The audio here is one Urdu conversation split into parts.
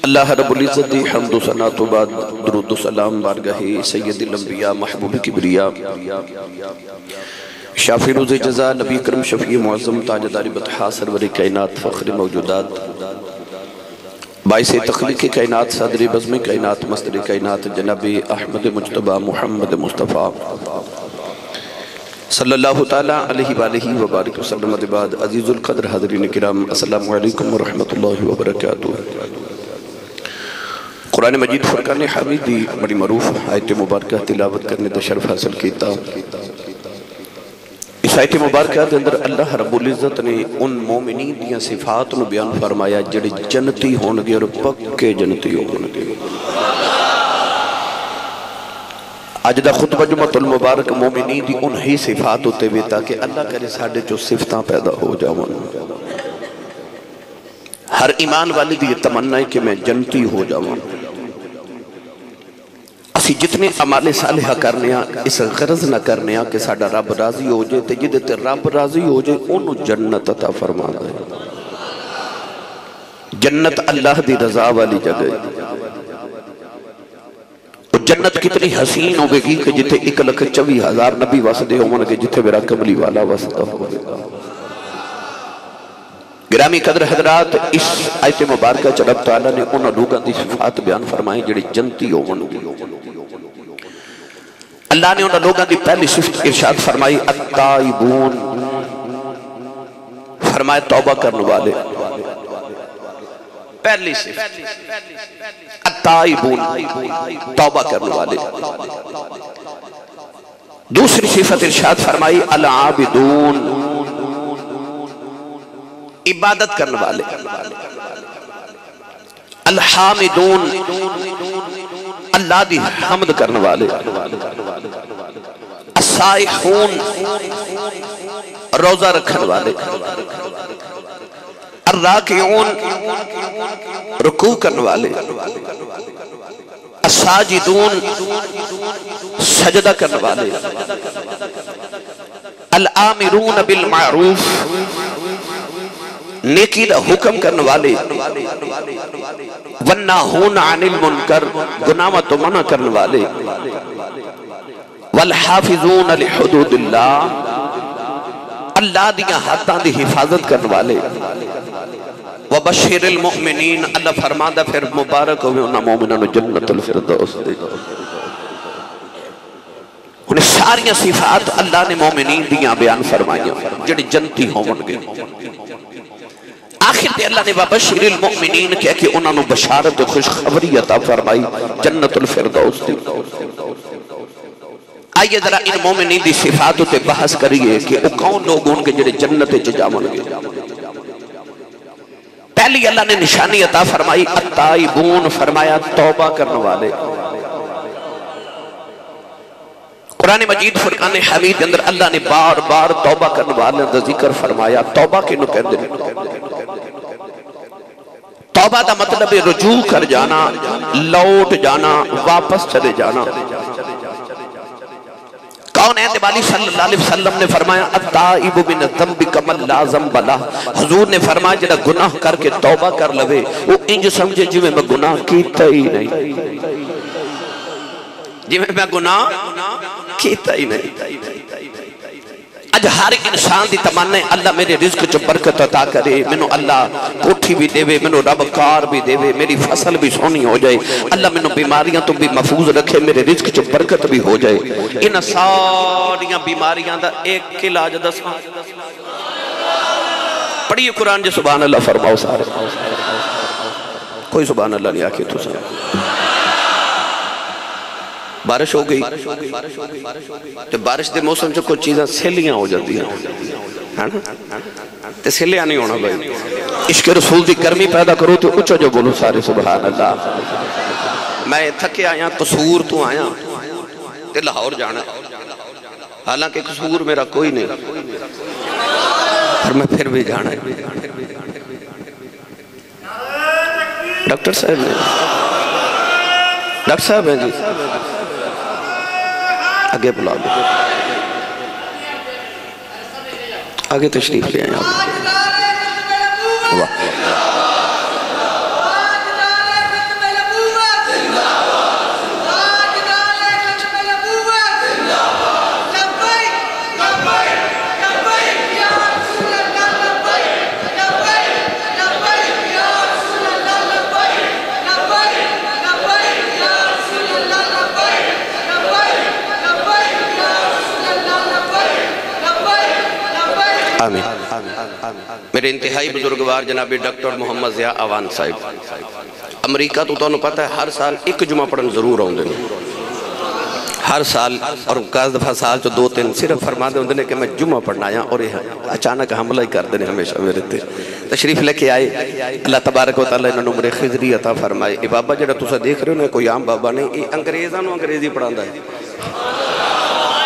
اللہ رب العزت دی حمد و ثنا تو بعد درود و سلام بارگاہ سید الانبیاء محبوب کبریا شافی روز جزا نبی کرم شفیع معظم تاجدار بطحا سرور کائنات فخر موجودات باعث تخلیق کائنات صدر بزم کائنات مصدر کائنات جناب احمد مجتبہ محمد مصطفیٰ صلی اللہ تعالیٰ علیہ وآلہ وبارک وسلم بعد عزیز القدر حضرین کرام السلام علیکم ورحمت اللہ وبرکاتہ۔ قرآن مجید فرقان حمید دی بڑی معروف آیت مبارکہ تلاوت کرنے دا شرف حاصل کیتا۔ اس آیت مبارکہ دے اندر اللہ رب العزت نے ان مومنین دیاں صفات نو بیان فرمایا جڑے جنتی ہونگے اور پکے جنتی ہونگے۔ آج دا خطبہ جمعۃ المبارک مومنین دی انہی صفات ہوتے ہوئے تاکہ اللہ کرے ساڑھے جو صفتاں پیدا ہو جاؤں۔ ہر ایمان والی دی یہ تمنا ہے کہ میں جنتی ہو جاؤں۔ اسی جتنے عمال صالحہ کرنے اس غرض نہ کرنے کہ ساڑھا رب راضی ہو جائے تے جدے رب راضی ہو جائے انہوں جنت عطا فرما دے۔ جنت اللہ دی رضا والی جگہ جنت کتنی حسین ہوگی کہ جتے 1,24,000 نبی واسدے ہوں گے جتے میرا کملی والا واسدہ ہوگا۔ گرامی قدر حضرات اس آیت مبارکہ رب تعالیٰ نے انہوں لوگوں دی صفات بیان فرمائیں جڑی جنتی ہوں گے۔ اللہ نے انہوں لوگوں دی پہلی صفت ارشاد فرمائی التائبون، فرمائے توبہ کرنے والے۔ پہلی صفت التائبون، توبہ کرنے والے۔ دوسری صفت ارشاد فرمائی العابدون، عبادت کرنے والے۔ الحامدون، اللہ دی حمد کرنے والے۔ السائحون، روزہ رکھنے والے۔ الراکعون، رکوع کرنے والے۔ الساجدون، سجدہ کرنے والے۔ الآمرون بالمعروف، نیکی دا حکم کرنے والے۔ والناہون عن المنکر، گناہ تو منع کرنے والے۔ والحافظون لحدود اللہ، اللہ دیا حداں دی حفاظت کرنے والے۔ وبشر المؤمنین، اللہ فرماندہ پھر مبارک ہوئے انہا مومنان جنت الفردوس دے۔ انہیں ساریاں صفات اللہ نے مومنین دیا بیان فرمائیاں جڑے جنتی ہونگے۔ آخر دے اللہ نے وبشر المؤمنین کہہ کہ انہوں نے بشارت خوش خبری عطا فرمائی جنت الفردوس دے۔ آئیے ذرا ان مومنین دی صفاتوں تے بحث کریے کہ وہ کون لوگ ان کے جڑے جنت جاون گے۔ پہلی اللہ نے نشانی عطا فرمائی التائبون، فرمایا توبہ کرنے والے۔ قرآن مجید فرقان حمید اندر اللہ نے بار بار توبہ کرنے والے دا ذکر فرمایا۔ توبہ کے نو کہہ دے، توبہ دا مطلب رجوع کر جانا، لوٹ جانا، واپس چلے جانا۔ کون ہے نبی صلی اللہ علیہ وسلم نے فرمایا التائب من الذنب کمن لا ذنب لہ، حضور نے فرمایا جڑا گناہ کر کے توبہ کر لوے وہ انج سمجھے جو میں گناہ کیتا ہی نہیں، جو میں گناہ کیتا ہی نہیں۔ اج ہر انسان دی تمنا ہے اللہ میرے رزق چ برکت عطا کرے، منو اللہ کوٹھی بھی دے، منو رب کار بھی دے، میری فصل بھی سونی ہو جائے، اللہ منو بیماریاں تو بھی محفوظ رکھے، میرے رزق چ برکت بھی ہو جائے۔ ان ساریاں بیماریاں دا ایک علاج دساں، پڑھیے قرآن جے سبحان اللہ فرماؤ سارے، کوئی سبحان اللہ نہیں آکے تو سارے۔ بارش ہو گئی تو بارش دے موسم جو کچھ چیزیں سیلیاں ہو جاتی ہیں، تو سیلیاں نہیں ہونا بھائی۔ عشق رسول دی گرمی پیدا کرو تو اچھا جو بولو سارے سبحان اللہ۔ میں تھکے آیا، قصور تو آیا تے لاہور جانا، حالانکہ قصور میرا کوئی نہیں اور میں پھر بھی جانا ہے۔ ڈاکٹر صاحب نے، ڈاکٹر صاحب ہیں جی، آگے بلا دو، آگے تشریف لے آئیں آپ۔ واہ آمین۔ میرے انتہائی بزرگوار جناب ڈاکٹر محمد ضیاء آوان صاحب امریکہ تو انہوں پتہ ہے ہر سال ایک جمعہ پڑھن ضرور آؤں دیں ہر سال، اور بعض دفعہ سال تو 2-3 صرف فرما دے ہوندے کہ میں جمعہ پڑھنا آیا، اور یہ اچانک حملہ ہی کر دینے ہمیشہ میرے تے تشریف لے کے آئے۔ اللہ تبارک و تعالیٰ انہوں عمر خضری عطا فرمائے۔ یہ بابا جڑا تُسا دیکھ رہے ہو نا کوئی عام بابا نہیں، یہ انگریزاں نو انگریزی پڑھاندہ ہے۔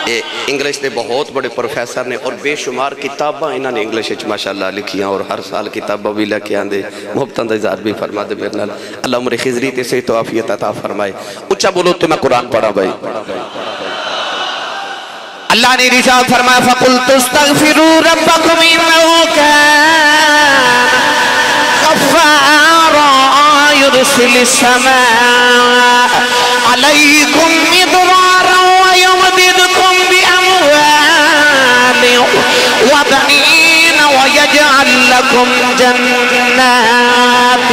یہ انگلش دے بہت بڑے پروفیسر نے، اور بے شمار کتاباں انہوں نے انگلش اچھ ماشاءاللہ لکھیاں، اور ہر سال کتاباں بھی لکھے آندے، محبتاں دا اظہار بھی فرما دے میرے نال۔ اللہ عمر خضری تے سے توافیت عطا فرمائے۔ اچھا بولو تو میں قرآن پڑھا بھائی۔ اللہ نے ارشاد فرمایا فَقُلْتُ اسْتَغْفِرُوا رَبَّكُمْ إِنَّهُ كَانَ غَفَّارًا يُرْسِلِ السَّمَاءَ عَلَيْكُمْ مِدْرَارًا وَيُمْدِدْكُمْ بِأَمْوَالٍ وَبَنِينَ وَيَجْعَلْ لَكُمْ جَنَّاتٍ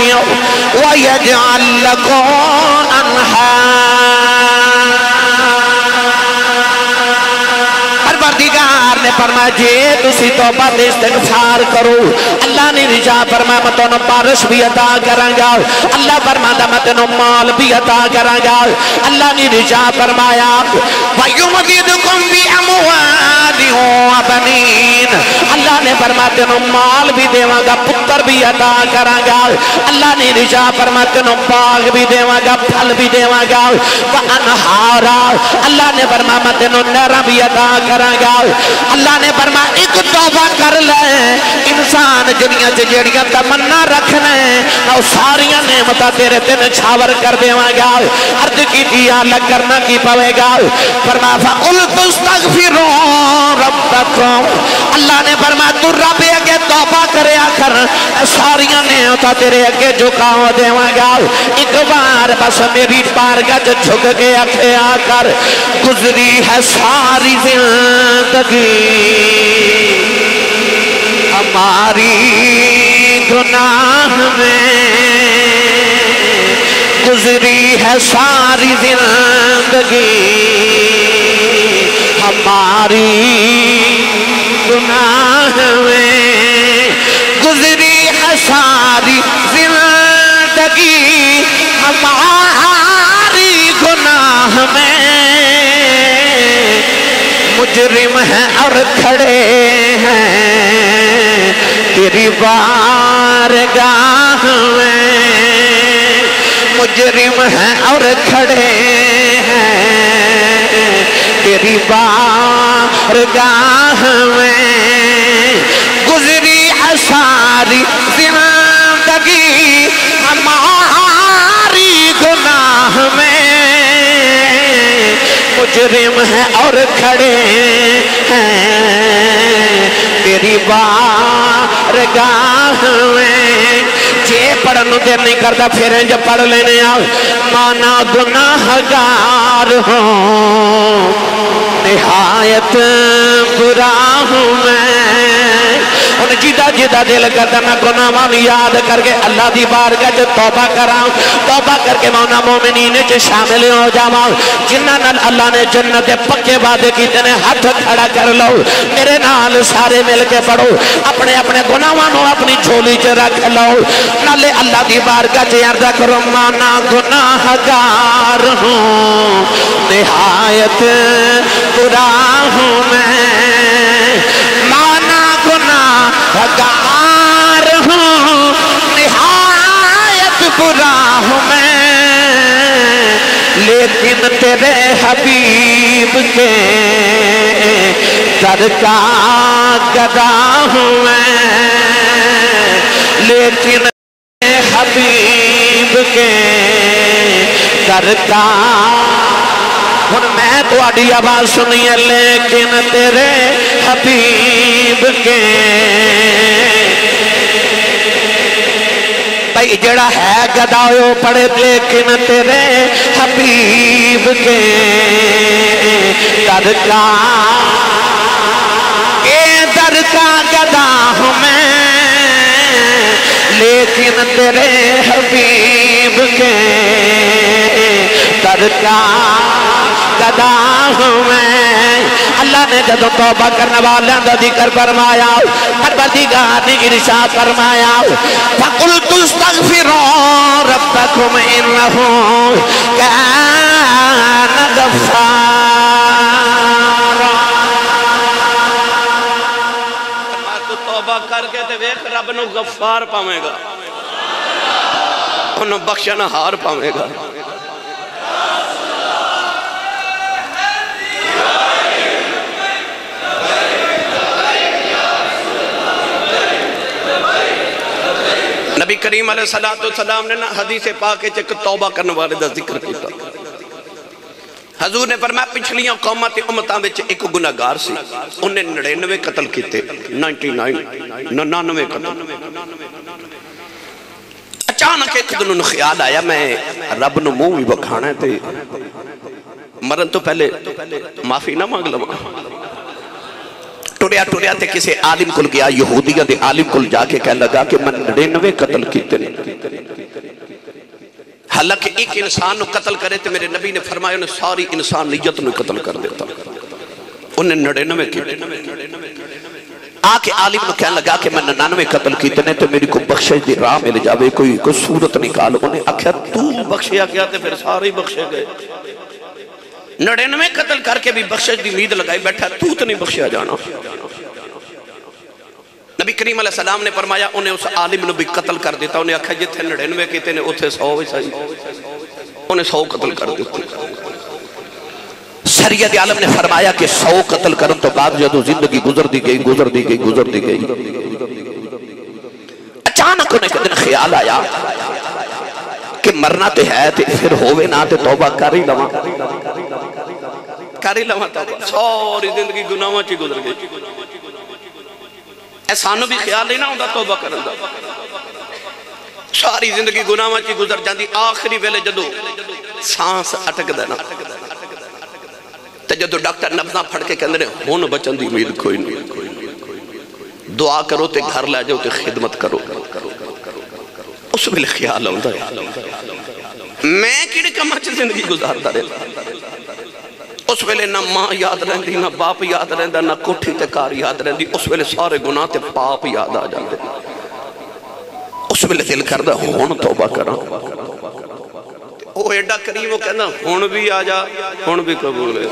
وَيَجْعَلْ لَكُمْ أَنْهَارًا۔ پروردگار نے فرمایا جے تسی توبہ دے استغفار کرو، اللہ نے رجا فرمایا میں تنوں بارش بھی عطا کریں گا، اللہ فرمایا میں تنوں مال بھی عطا کریں گا، اللہ نے رجا فرمایا وَيُمْدِدْكُمْ بِأَمْوَالٍ وَبَنِينَ، اللہ نے فرمایا تنوں مال بھی دیواں گا، پتر بھی عطا کریں گا، اللہ نے رجا فرمایا تنوں باغ بھی دیواں گا، پھل بھی دیواں گا، وَأَنْهَارًا، اللہ نے فرمایا میں تنوں نہراں بھی عطا کریں گا۔ اللہ نے فرمایا ایک توبہ کر لے، انسان جنیاں جڑیاں تمنا رکھنا ہے اور ساریاں نعمتاں تیرے تے چھاور کر دیواں گا۔ عرض کی دیا لگ کرنا کی پوے گا، فرمایا فَقُلْتُ اسْتَغْفِرُوا رَبَّكُمْ، اللہ نے فرمایا تو رب اگے توبہ کریا کر، ساریاں نعمتاں تیرے اگے جھکاؤ دیواں گا۔ ایک بار بس میری بارگاہ جھک کے آ کر، گزری ہے ساری زندگی ہماری گناہ میں، گزری ہے ساری زندگی ہماری گناہ میں، گزری ہے ساری زندگی ہماری گناہ میں، مجرم ہیں اور کھڑے ہیں تیری بارگاہ میں، مجرم ہیں اور کھڑے ہیں تیری بارگاہ میں، گزری ہے ساری زندگی ہماری گناہ میں، مجرم ہیں اور کھڑے ہیں تیری بارگاہ میں۔ جے پڑھن دیر نہیں کرتا پھر جب پڑھ لینے آؤ، مانا گناہگار ہوں نہایت برا ہوں میں، ان جیدہ دل کرتا میں گناہ مانی یاد کر کے اللہ دی بارگاہ جو توبہ کراؤں، توبہ کر کے مونا مومنین جو شامل ہو جاؤں، جنہ نال اللہ نے جنت پکے وعدے کی تنے ہاتھ کھڑا کر لو، میرے نال سارے مل کے پڑھو، اپنے اپنے گناہوں اپنی جھولی چ رکھ لو، نالے اللہ دی بارگاہ چ عرض کرو مانا گناہگار ہوں نہایت برا ہوں میں، مانا گناہگار ہوں نہایت برا ہوں میں، لیکن تیرے حبیب کے در کا گدا ہوں میں، لیکن تیرے حبیب کے در کا، ہن میں تو آڈی آواز سنی ہے، لیکن تیرے حبیب کے بھائی جڑا ہے گداؤ پڑے، لیکن تیرے حبیب کے در کا، اے در کا گدا ہوں میں، لیکن تیرے حبیب کے در کا لگا ہوں میں اللہ نے جدو توبہ کرنے والوں کا ذکر فرمایا پروردگار نے ارشاد فرمایا فَقُلْتُ اسْتَغْفِرُوا رَبَّكُمْ إِنَّهُ كَانَ غَفَّارًا تو توبہ کر کے تے ویکھ رب نو غفار پاویں گا انہوں بخشنا ہار پاویں گا نبی کریم علیہ السلام نے حدیث پاک ایک توبہ کرنے والے دا ذکر کیتا حضور نے فرمایا پچھلیاں قومات امتاں وچ ایک گناہگار سی انہیں 99 قتل کیتے 99 قتل اچانک ایک دن انہوں خیال آیا میں رب نو منہ بھی بکھانا ہے تے مرن تو پہلے معافی نہ مانگ لوں ٹوریا تے کسی عالم کل گیا یہودیہ دے عالم کل جا کے کہنے لگا کہ میں 99 قتل کیتے نہیں حالانکہ ایک انسان نو قتل کرے تے میرے نبی نے فرمایا انہیں ساری انسانیت نو قتل کر دیتا انہیں 99 کیتے آکے عالم نو کہنے لگا کہ میں 99 قتل کیتے نہیں تو میری کو بخشش دی راہ مل جاوے کوئی صورت نکال انہیں آکھیا تو بخشیا گیا تے پھر سارے بخشے گئے 99 قتل کر کے بھی بخشش دی امید لگائی بیٹھا تو نہیں بخشیا جانا نبی کریم علیہ السلام نے فرمایا انہیں اس عالم نے بھی قتل کر دیتا انہیں آکھا جتھے 99 کیتے نے اتھے 100 بھی صحیح انہیں 100 قتل کر دیتا شریعت عالم نے فرمایا کہ 100 قتل کرن تو بعد جدو زندگی گزر دی گئی اچانک انہیں کہ دن خیال آیا کہ مرنا تے ہے تے پھر ہوئے نہ تے توبہ کر ہی لواں توبہ ساری زندگی گناہاں چی گزر گئی احسانو بھی خیال نہیں نہ ہوتا توبہ کرن دا ساری زندگی گناہاں چی گزر جاندی آخری ویلے جدو سانس اٹک دینا تے جدو ڈاکٹر نبضاں پھڑ کے کہندے ہون بچن دی امید کوئی نہیں دعا کرو تے گھر لے جاؤ تے خدمت کرو اس ویلے خیال ہوتا ہے میں کیڑے کماں چ زندگی گزارتا رہتا اس ویلے نہ ماں یاد رہندی نہ باپ یاد رہندا نہ کوٹھی تے کار یاد رہندی اس ویلے سارے گناہ تے پاپ یاد آ جاندے اس ویلے دل کردا ہن توبہ کراں او ایڈا کریم وہ کہندا ہن بھی آ جا ہن بھی قبول ہے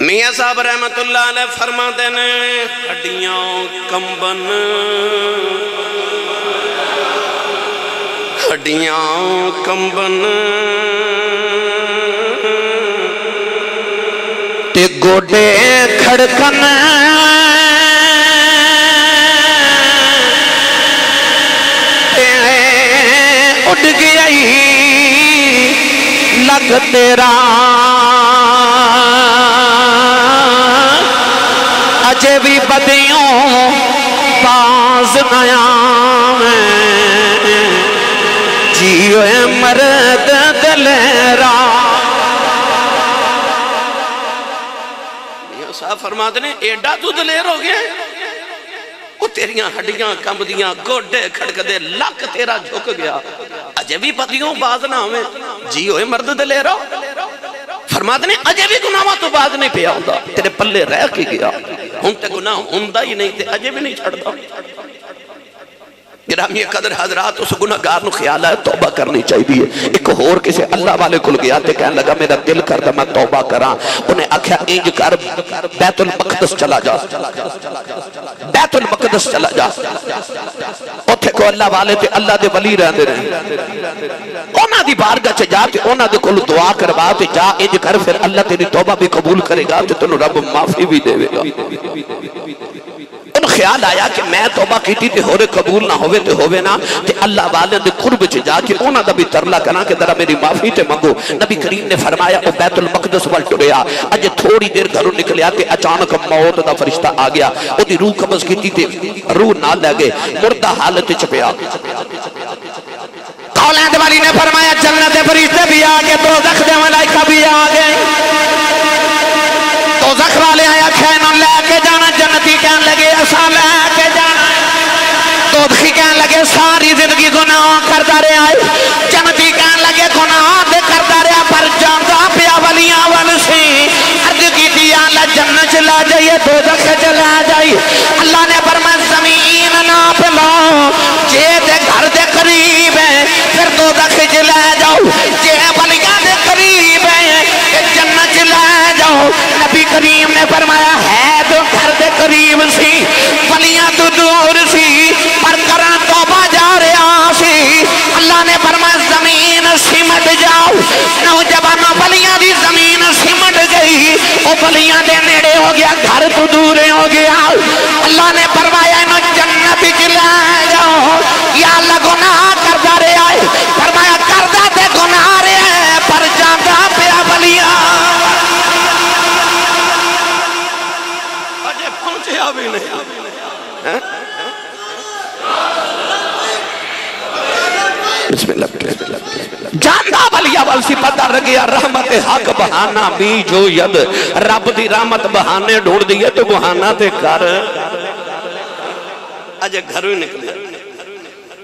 میاں صاحب رحمت اللہ علیہ فرماتے ہیں ہڈیاں کمبن تے گوڑے کھڑکن اٹھ گئی لگ تیرا اجے بھی بدیوں باز نیا میں جیوے مرد دلیرا میاں صاحب فرماتے ہیں ایڈا تو دلیر ہو گیا وہ تیریاں ہڈیاں کمب دیاں گوڑے کھڑک دے لک تیرا جھک گیا اجے بھی بدیوں باز نہ ہمیں جیوے مرد دلیرا فرماتے ہیں اجے بھی گناہاں تو باز نہیں پیا ہوتا تیرے پلے رہ کے گیا ہم تے گناہ ہوندہ ہی نہیں تے اجے بھی نہیں چھڑتا گرامی قدر حضرات اس گناہگار نو خیال ہے توبہ کرنی چاہیے ایک اور کسی اللہ والے کل گیا تے کہنے لگا میرا دل کرتا میں توبہ کراں انہیں آکھیا اینج کر بیت المقدس چلا جا اتھے کو اللہ والے تے اللہ دے ولی رہندے رہے اونا دی بارگاہ چ جا تے اونا دے کول دعا کروا تے جا اینج کر پھر اللہ تیری توبہ بھی قبول کرے گا تے تینوں رب معافی بھی دے گا خیال آیا کہ میں توبہ کیتی تے ہورے قبول نہ ہوئے تے ہوئے نا تے اللہ والے دے قرب چ جا کے اونا دا بھی ترلا کنا کہ ذرا میری معافی تے منگو نبی کریم نے فرمایا او بیت المقدس ول ٹریا اج تھوڑی دیر گھروں نکلیا تے اچانک موت دا فرشتہ آ گیا او دی روح قبض کیتی تے روح نہ لے گئے مردہ حالت چ پیا اولاد والی نے فرمایا جنت دے فرشتے بھی آ گئے دوزخ دے ملائکہ بھی آ گئے دوزخ والے آیا کھینا لے کے جانا جنتی کہنے لگے ایسا لے کے جانا دوزخی کہنے لگے ساری زندگی گناہ کرتا رہے آئے جنتی کے گناہ دے کرتا رہا پر جانتا پیا ولیاں ونسی عرض کی دیا اللہ جنت چلا جائیے دوزخ چلا جائیے اللہ نے فرمایا زمین ناپ لو جے دے گھر دے قریب ہے پھر دوزخ چلا جاؤ جے ولیاں دے قریب ہے جنت چلا جاؤ نبی کریم نے فرمایا ہے تو گھر دے قریب سی ولیاں تو دور سی پر کرن توبہ جا رہا سی اللہ نے فرمایا زمین سمٹ جاؤ نوجوانوں ولیاں دی زمین سمٹ گئی وہ ولیاں دے نیڑے ہو گیا گھر تو دورے ہو گیا اللہ نے فرمایا انہوں جنت چلا جاؤ یا اللہ گناہ کردہ رہے آئے فرمایا کردہ تے گناہ رہے پر جاندہ پیا ولیاں اجے پہنچے ابھی نہیں بسم اللہ جاندہ ولیاں والسی پتہ رگیا رحمت حق بہانا بھی جو ید رب دی رحمت بہانے ڈھوڑ دیئے تو بہانا تے کر اجے گھر ہی نکلے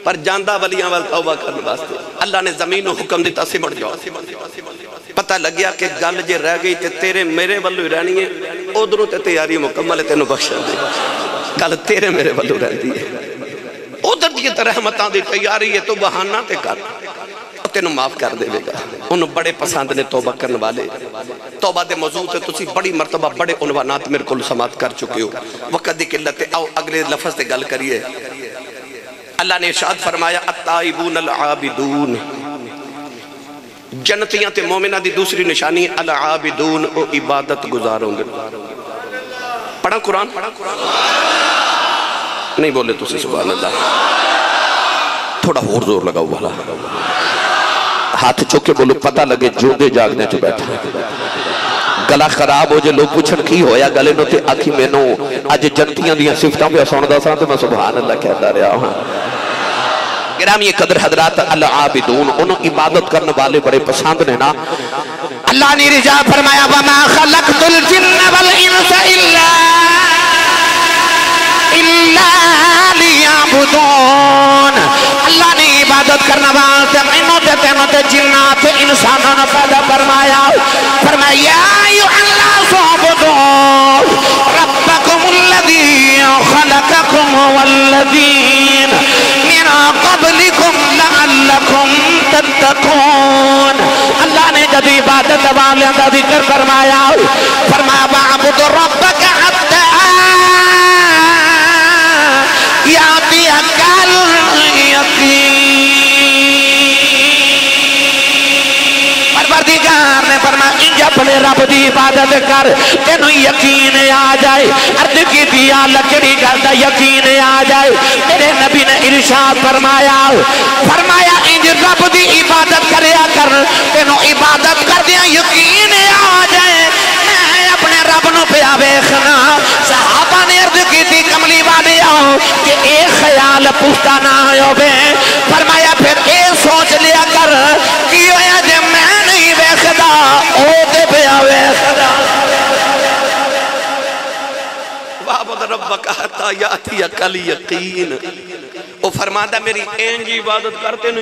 پر جاندہ ولیاں وال توبہ کرنے واسطے اللہ نے زمین و حکم دیتا سمٹ جاؤ پتہ لگیا کہ گل جے رہ گئی تے تیرے میرے والو ہی رہنی ہے ادھروں تے تیاری مکمل ہے تینوں بخشن دے گل تیرے میرے والو رہنی ہے ادھر دیئے تے رحمتاں دی تیاری ہے تو بہانہ تے کر تینوں معاف کر دے گا انہوں بڑے پسند نے توبہ کرنے والے توبہ دے موضوع سے تسی بڑی مرتبہ بڑے عنوانات میرے کو سماعت کر چکے ہو وقت دی قلت آؤ اگلے لفظ تے گل کریے اللہ نے ارشاد فرمایا التائبون العابدون جنتیاں تے مومنہ دی دوسری نشانی العابدون او عبادت گزاروں گے پڑھا قرآن نہیں بولے تسی سبحان اللہ تھوڑا اور زور لگاؤ بھلا ہاتھ چوکے بولو پتہ لگے جو دے جاگنے جو بیٹھا گلہ خراب ہو جے لوگ پوچھن کی ہویا گلے نو تے آکھی میں نو آج جنتیاں دیا صفتاں پہ سوندہ ساں تو میں سبحان اللہ کہتا رہا ہوں گرامی قدر حضرات العابدون انہوں عبادت کرنے والے بڑے پسند نے نا اللہ نے رجا فرمایا وَمَا خَلَقْتُ الْجِنَّ وَالْإِنسَ إِلَّا لِيَعْبُدُونَ اللہ نے عبادت کرنا واسطے منوں تے تینوں تے جنات انسانوں نے پیدا فرمایا یا ایھا الناس اعبدوا ربکم الذی خلقکم والذین من قبلکم لعلکم تتقون اللہ نے جب عبادت والیاں دا ذکر فرمایا وَاعْبُدْ رَبَّكَ حَتَّى يَأْتِيَكَ الْيَقِينُ پروردگار نے فرمایا انج اپنے رب دی عبادت کر تینوں یقین آ جائے عرض کی دیا لکڑی گلدہ یقین آ جائے میرے نبی نے ارشاد فرمایا انج رب دی عبادت کریا کر تینوں عبادت کر دیا یقین آ جائے میں اپنے رب نو پیا ویکھنا صحابہ نے عرض کی تھی کملی والے آؤ کہ ایک خیال پوچھتا نہ ہوئے فرمایا پھر اے سوچ لیا کر کی ہویا جے میں نہیں ویکھدا او تے پیا ویکھدا وَاعْبُدْ رَبَّكَ حَتَّى يَأْتِيَكَ الْيَقِينُ وہ فرماتا میری اینج عبادت کرتے نو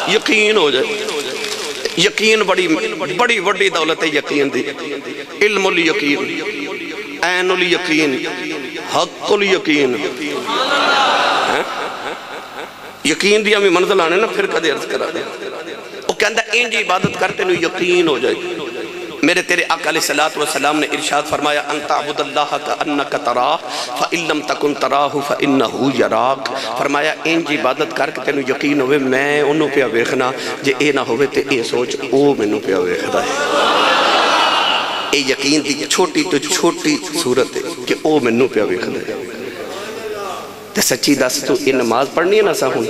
یقین ہو جائے یقین بڑی وڈی دولت ہے یقین دی علم الیقین عین الیقین حق الیقین یقین دی ہمیں منزل آنے نا پھر کدے عرض کرا دے وہ کہندہ اینج عبادت کرتے نو یقین ہو جائے میرے تیرے آقا علیہ السلام نے ارشاد فرمایا انت عبد اللہ کأنک تراہ فَإِن لَمْ تَكُنْ تَرَاهُ فَإِنَّهُ يَرَاكَ فرمایا اینج عبادت کر کے تینوں یقین ہوئے میں انہوں پہ ویکھنا جے اے نہ ہوئے تے اے سوچ او منوں پہ ویکھدا ہے اے یقین دی چھوٹی تو چھوٹی صورت ہے کہ او منوں پہ ویکھدا ہے تے سچی دس تو یہ نماز پڑھنی ہے نا ساہون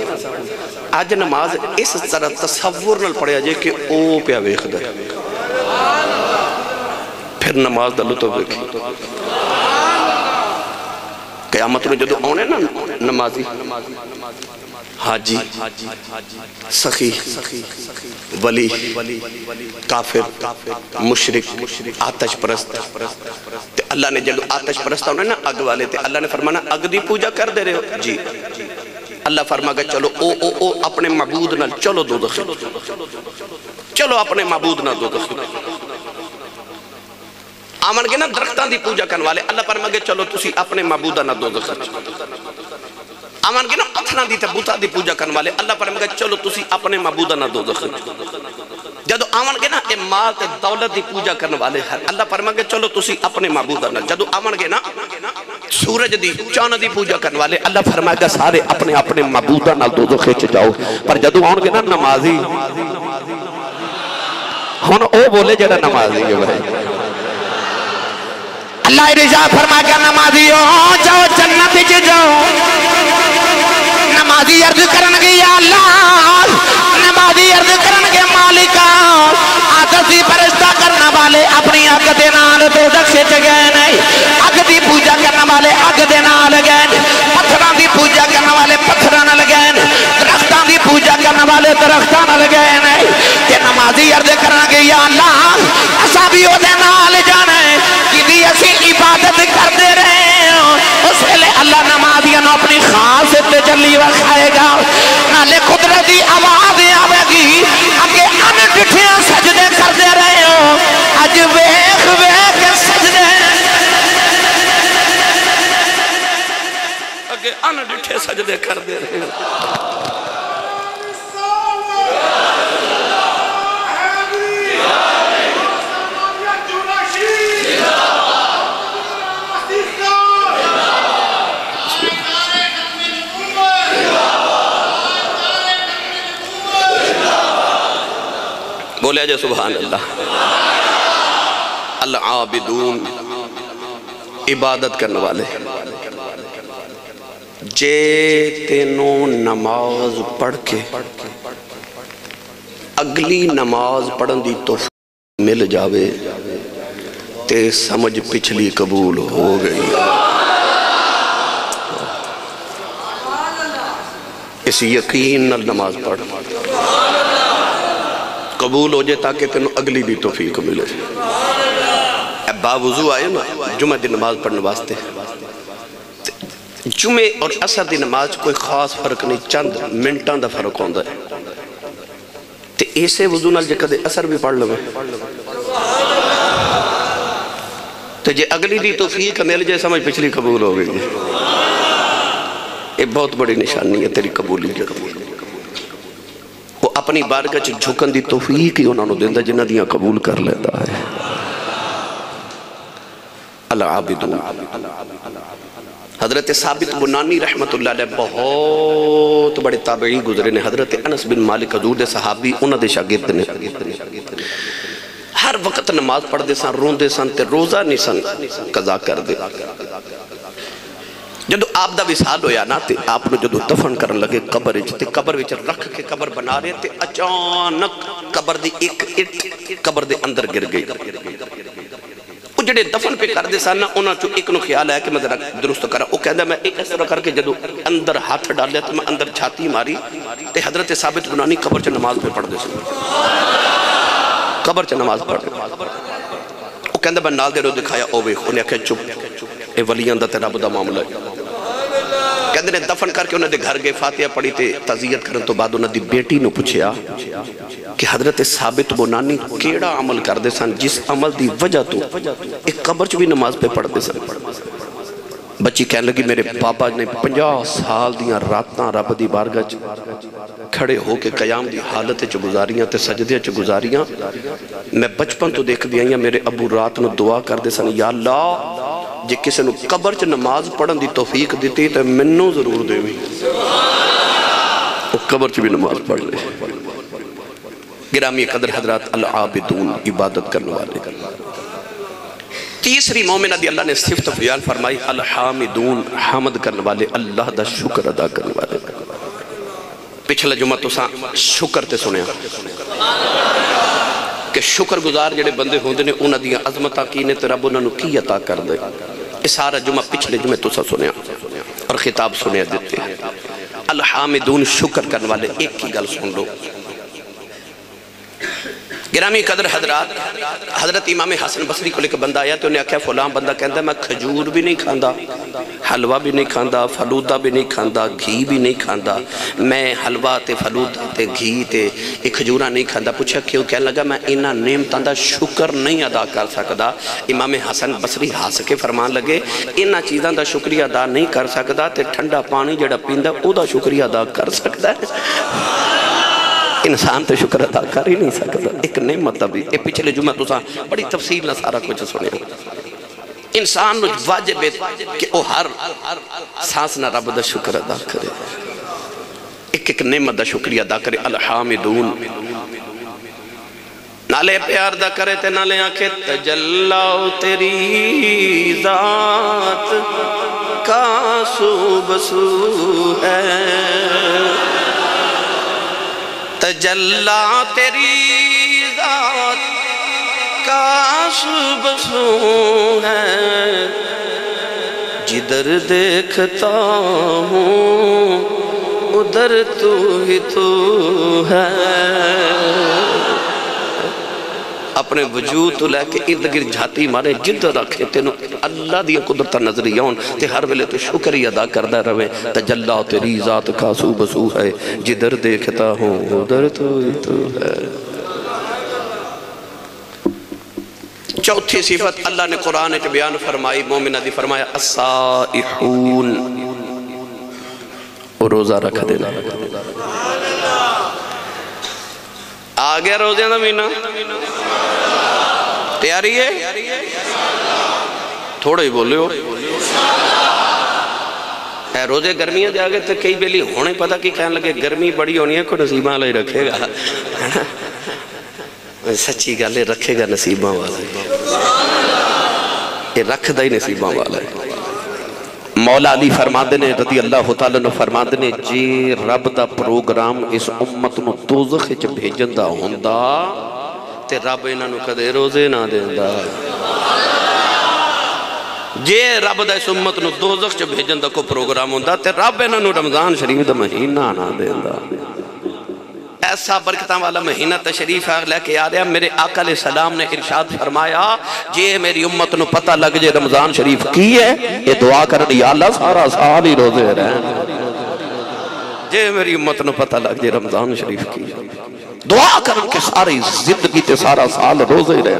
آج نماز اس طرح تصور نل پڑھیا جے کہ او پہ ویکھدا ہے پھر نماز دا لطف دیکھی قیامت میں جدو آنے نا نمازی حاجی سخی ولی کافر مشرک آتش پرست تے اللہ نے جدو آتش پرست ہونے نا اگ والے تے اللہ نے فرمانا اگ دی پوجا کر دے رہے ہو جی اللہ فرما گا چلو او اپنے معبود نہ چلو دوزخ چلو اپنے معبود نہ دوزخ آمن گے نا درختان دی پوجا کرنے والے اللہ فرما گا چلو تسی اپنے معبودہ نہ دوزخ آمن گے نا پتھران دی تے بوتا دی پوجا کرنے والے اللہ فرما گا چلو تسی اپنے معبودہ نہ دوزخ جدو آمن گے نا مال تے دولت دی پوجا کرنے والے اللہ فرما گا چلو تسی اپنے معبودہ نہ جدو آمن گے نا سورج دی چاند دی پوجا کرنے والے اللہ فرمائے گا سارے اپنے اپنے معبودہ نال دوزخ وچ جاؤ پر جدو آن گے نا نمازی ہن او بولے جڑا نمازی ہے بھائی اللہ ارشاد فرما گا نمازیو جاؤ جنت وچ جاؤ نمازی عرض کرنگے یا اللہ نمازی عرض کرنگے مالکا آدھسی پرستہ کرنا والے اپنی اگ دے نال دوزخ وچ گئے نہیں اگ دی پوجا کرنا والے اگ دے نال گئے پتھران دی پوجا کرنا والے پتھران نال گئے درختان دی پوجا کرنا والے درختان نال گئے نہیں کہ نمازی عرض کرنگے یا اللہ اسا بھی او دے نال جانا ہے کہ دی اسی عبادت کر دے رہے ہیں اس ویلے اللہ نمازیاں اپنی خاص تجلی وکھائے گا نالے قدرتی آواز آوے گی اگے ان ڈٹھیاں سجدے کر دے رہے ہو اج ویکھ ویکھ سجدے اگے ان ڈٹھے سجدے کر دے رہے ہو بولے جے سبحان اللہ العابدون عبادت کرنے والے جے تینوں نماز پڑھ کے اگلی نماز پڑھن دی توفیق مل جاوے تے سمجھ پچھلی قبول ہو گئی اس یقین نال نماز پڑھ قبول ہو جائے تاکہ تینوں اگلی بھی توفیق ملے باوضو آئے نا جمعہ دی نماز پڑھنے واسطے جمعہ اور عصر دی نماز کوئی خاص فرق نہیں چند منٹان دا فرق ہوندہ ہے تے ایسے وضو نال جے کدے عصر بھی پڑھ لوں تے جے اگلی دی توفیق مل جائے سمجھ پچھلی قبول ہو گئی یہ بہت بڑی نشانی ہے تیری قبولی وہ اپنی بارگاہ چ جھکن دی توفیق ہی انہوں نے دیندہ جنہ دیاں قبول کر لیتا ہے العابدون حضرت ثابت بنانی رحمت اللہ علیہ بہت بڑے تابعی گزرے نے حضرت انس بن مالک حضور دے صحابی انہوں دے شاگرد نے ہر وقت نماز پڑھ دے سن رون دے سن تے روزہ نہیں سن قضا کر دے جدو آپ دا وصال ہویا نا تے آپ نے جدو دفن کرن لگے قبر تے قبر وچ رکھ کے قبر بنا رہے تے اچانک قبر دی ایک قبر دے اندر گر گئی وہ جڑے دفن پہ کر دے سانا انہاں چو ایک نو خیال ہے کہ میں ذرا درست کرا وہ کہندا میں ایک ایسا کر کے جدو اندر ہاتھ ڈال لیا تو میں اندر چھاتی ماری تے حضرت ثابت بنانی قبر چ نماز پہ پڑھ دے قبر چ نماز پڑھ دے وہ کہندا میں نال دے رو دکھایا او ویکھ انہیں کہا چپ اے ولیاں دا تے رب دا معاملہ ہے کہندے نے دفن کر کے انہیں دے گھر گئے فاتحہ پڑھی تے تعزیت کرن تو بعد انہیں دی بیٹی نو پوچھیا کہ حضرت ثابت بنانی کیڑا عمل کر دے سن جس عمل دی وجہ تو ایک قبر چ بھی نماز پہ پڑھ دے سن بچی کہنے لگی میرے بابا نے 50 سال دیاں راتاں رب دی بارگاہ کھڑے ہو کے قیام دی حالت چ گزاریاں تے سجدے چ گزاریاں میں بچپن تو دیکھ دیاں میرے ابو رات نو دعا کر دے سن یا اللہ جے کسے نو قبر چ نماز پڑھن دی توفیق دیتی تے منوں ضرور دے وی قبر چ بھی نماز پڑھ لے گرامی قدر حضرات العابدون عبادت کرنے والے تیسری مومنہ دی اللہ نے صفت بیان فرمائی الحامدون حمد کرنے والے اللہ دا شکر ادا کرنے والے پچھلا جمعہ تو شکر تے سنیا کہ شکر گزار جڑے بندے ہوندے نے انہاں دیاں عظمتاں کینے تے رب انہاں نو کی عطا کر دے یہ سارا جمعہ پچھلے جمعہ تو سنیا اور خطاب سنیا دیتے ہیں الحامدون شکر کرنے والے ایک کی گل سن لو گرامی قدر حضرات حضرت امام حسن بصری کو لے کے بندہ آیا تو انہیں کہا فلاں بندہ کہندا میں کھجور بھی نہیں کھاندا حلوہ بھی نہیں کھاندا، فلودہ بھی نہیں کھاندا، گھی بھی نہیں کھاندا. میں حلوہ تے فلودہ تے گھی تے ایک کھجورا نہیں کھاندا. پوچھا کیوں؟ کہنے لگا میں انہاں نعمتاں دا شکر نہیں ادا کر سکدا. امام حسن بصری ہس کے فرمان لگے انہاں چیزاں دا شکریہ ادا نہیں کر سکدا تے ٹھنڈا پانی جڑا پیندا او دا شکریہ ادا کر سکدا ہے. انسان تے شکر ادا کر ہی نہیں سکتا. ایک نعمت بھی اے پچھلے جمعہ تساں بڑی تفصیل نہ سارا کچھ سنیا. انسان واجب ہے کہ وہ ہر سانس نہ رب دا شکر ادا کرے، ایک ایک نعمت دا شکریہ ادا کرے. الحامدون نالے پیار دا کرے تے نالے آنکھے تجلّا تیری ذات کا سو بسو ہے، تجلّا تیری ذات کا سو بسو ہے، جدھر دیکھتا ہوں ادھر تو ہی تو ہے. اپنے وجود تو لے کے ارد گرد جھاتی مارے جدھر رکھے تینوں اللہ دیا قدرت نظری آن تے ہر ویلے تو شکری ادا کردہ روے. تجلّا تیری ذات کا سو بسو ہے، جدھر دیکھتا ہوں ادھر تو ہی تو ہے. چوتھی صفت اللہ نے قرآن وچ بیان فرمائی، مومنہ دی فرمایا الصائحون، وہ روزہ رکھ دینا. آگیا روزے دا مہینہ تیاری ہے؟ تھوڑا ہی بولے ہو. اے روزے گرمیاں دے آگے تو کئی بیلی ہونے پتہ کی کہنے لگے گرمی بڑی ہونی ہے کوئی نصیبہ اللہ ہی رکھے گا. سچی گالے رکھے گا نصیبہ والا، یہ رکھ دا ہی نصیبہ والا ہے. مولا علی فرماندے نے رضی اللہ تعالیٰ نے فرماندے نے جی رب دا پروگرام اس امت نو دوزخ وچ بھیجن دا ہوندا تے رب انہاں نو کدے روزے نہ دیندا. جے رب دا اس امت نو دوزخ وچ بھیجن دا کو پروگرام ہوندا تے رب انہاں نو رمضان شریف دا مہینہ نہ دیندا. ایسا برکتاں والا مہینہ تشریف لے کے آ رہا. میرے آقا علیہ السلام نے ارشاد فرمایا جے میری امت نو پتہ لگ جے رمضان شریف کی ہے یہ دعا کرنے یا اللہ سارا سال ہی روزے رہے. جے میری امت نو پتہ لگ جے رمضان شریف کی دعا کرنے کے ساری زندگی تے سارا سال روزے رہے.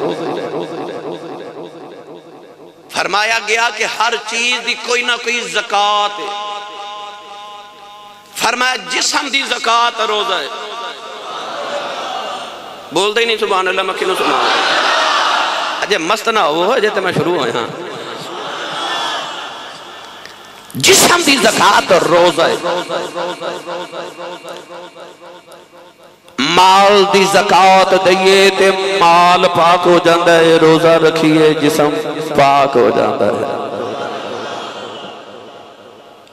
فرمایا گیا کہ ہر چیز دی کوئی نہ کوئی زکاة ہے. فرمایا جسم دی زکاة روزہ ہے. بول دے ہی نہیں سبحان اللہ میں کنوں سنا اجے مست نہ ہو اجے تے میں شروع ہوئے ہاں. جسم دی زکاة روزہ ہے، مال دی زکاة دئیے تے مال پاک ہو جاندہ ہے، روزہ رکھیے جسم پاک ہو جاندہ ہے.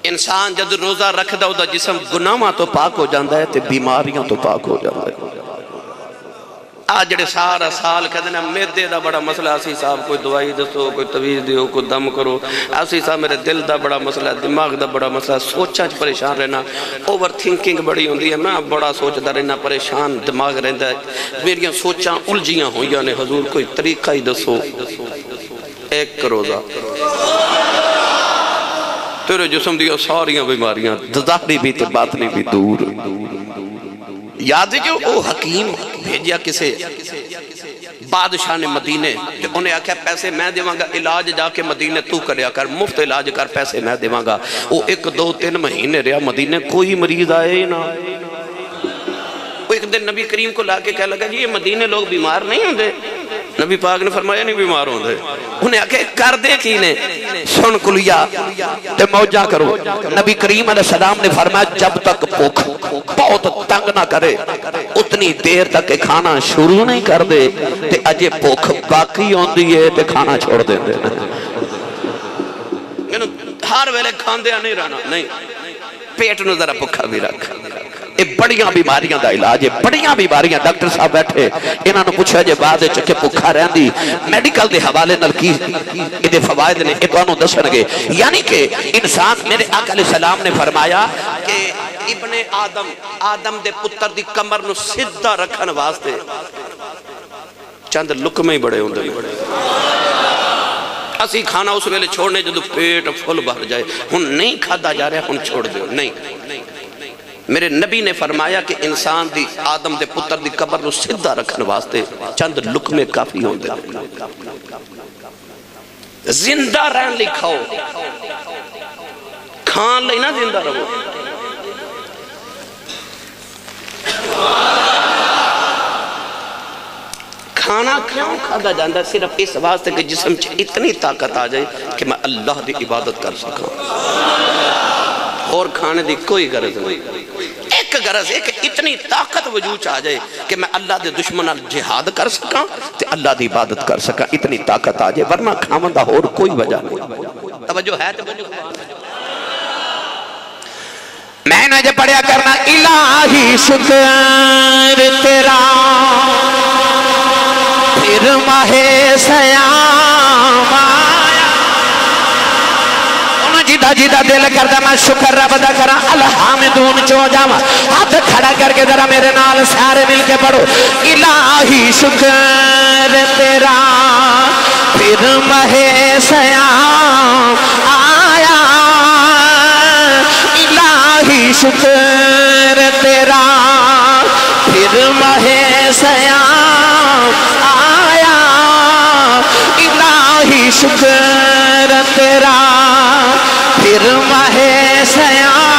انسان جد روزہ رکھ دا دا جسم گناہاں تو پاک ہو جاندہ ہے تے بیماریاں تو پاک ہو جاندہ ہے. آج جڑے سارا سال کہتے ہیں میدے دا بڑا مسئلہ، اسی صاحب کوئی دوائی دسو، کوئی تویز دیو، کوئی دم کرو. اسی صاحب میرے دل دا بڑا مسئلہ، دماغ دا بڑا مسئلہ، سوچاں چ پریشان رہنا، اوور تھنکنگ بڑی ہوندی ہے. میں بڑا سوچدا رہنا، پریشان دماغ رہندا ہے، میریاں سوچاں الجھیاں ہوئیاں نے. حضور کوئی طریقہ ہی دسو. ایک روزہ تیرے جسم دیا ساریاں بیماریاں ظاہری بھی تے باطنی بھی دور. یاد ہے جو وہ حکیم بھیجیا کسے بادشاہ نے مدینے کہ انہیں آکھا پیسے میں دیواں گا، علاج جا کے مدینے تو کریا کر، مفت علاج کر، پیسے میں دیواں گا. وہ 1-2-3 مہینے رہا مدینے، کوئی مریض آئے ہی نہ. وہ ایک دن نبی کریم کو لا کے کہہ لگا جی یہ مدینے لوگ بیمار نہیں ہوندے. نبی پاک نے فرمایا نہیں بیمار ہوندے. انہیں آکھے کر دے کی نے سن کلیا تے موجہ کرو. نبی کریم علیہ السلام نے فرمایا جب تک بھوک بہت تنگ نہ کرے اتنی دیر تک کھانا شروع نہیں کر دے تے اجے بھوک باقی ہوندی ہے تے کھانا چھوڑ دے. ہر ویلے کھاندے نہیں رہنا، نہیں پیٹ نو ذرا بھکھا بھی رکھ. یہ بڑیاں بیماریاں دا علاج ہے، بڑیاں بیماریاں. ڈاکٹر صاحب بیٹھے انہاں نے پوچھا جے بعد چکے بھکھا رہندی میڈیکل دے حوالے نال کی دے فوائد نے یہ تانوں دسن گے. یعنی کہ انسان میرے آقا علیہ السلام نے فرمایا کہ ابن آدم دے پتر دی کمر نو سدھا رکھن واسطے چند لکمے ہی بڑے ہوندے. اسی کھانا اس ویلے چھوڑنے جدو پیٹ فل بھر جائے ہن نہیں کھادا جا رہا ہن چھوڑ دیو نہیں میرے نبی نے فرمایا کہ انسان دی آدم دے پتر دی قبر نو سدھا رکھن واسطے چند لقمے کافی ہوں دے زندہ رہن لکھاؤ کھان لئی نہ زندہ رہو کھانا کیوں کھادا جاندہ صرف اس واسطے کہ جسم چھ اتنی طاقت آ جائے کہ میں اللہ دی عبادت کر سکا اور کھانے دی کوئی غرض نہیں ایک غرض ہے کہ اتنی طاقت وجود آ جائے کہ میں اللہ دے دشمن جہاد کر سکا تے اللہ دی عبادت کر سکا اتنی طاقت آ جائے ورنہ کھامندہ اور کوئی وجہ نہیں توجہ ہے میں نے جو پڑھیا کرنا الہی شکر تیرا پھر ماہ سیام آیا انہوں جیدہ جیدہ دل کردہ میں شکر رب دا کرا الحامدون چو جاما ہاتھ کھڑا کر کے ذرا میرے نال سارے مل کے پڑھو الہی شکر تیرا پھر ماہ سیام آیا الہی شکر تیرا پھر ماہ سیام آیا الہی شکر تیرا پھر ماہ سیام